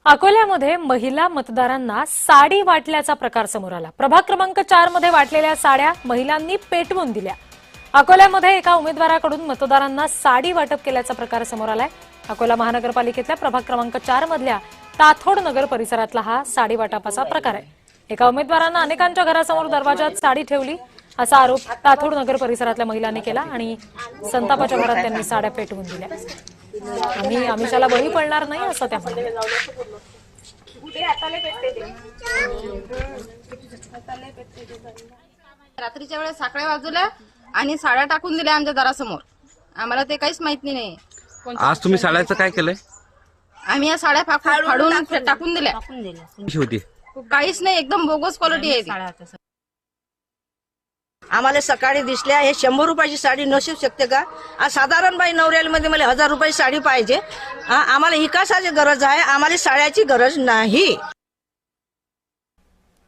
अकोल्यामध्ये महिला मतदारांना साडी वाटल्याचा प्रकार समोर आला। प्रभाग क्रमांक 4 मध्ये वाटलेल्या साड्या महिलांनी पेटवून दिल्या। अकोल्यामध्ये एका उमेदवाराकडून मतदारांना साडी वाटप केल्याचा प्रकार समोर आलाय। अकोला महानगरपालिकेतल्या प्रभाग क्रमांक 4 मधल्या ताथोड नगर परिसरातला हा साडी वाटपाचा प्रकार आहे। एका उमेदवारानं अनेकांच्या घरासमोर दरवाजात साडी ठेवली असा आरोप ताथोड नगर परिसरातल्या महिलांनी केला आणि संतापाच्या भरात त्यांनी साड्या पेटवून दिल्या। आम्ही आमिषाला बळी पडणार नाही असं त्या म्हणाल्या। रात्रीच्या वेळेस साखळ्या वाजवल्या आणि साड्या टाकून दिल्या आमच्या दारासमोर। आम्हाला ते काहीच माहित नाही। आज तुम्ही साड्याचं काय केलंय? आम्ही या साड्या फाडून टाकून दिल्या। कशी होती? काहीच नाही, एकदम बोगस क्वालिटी आहे ती। आम्हाला सकाळी दिसल्या हे 100 रुपयाची साडी नसू शकते का? आज साधारण बाई नवऱ्यामध्ये मला 1000 रुपयाची साडी पाहिजे। आम्हाला हिकासाची गरज आहे, आम्हाला साड्याची गरज नाही।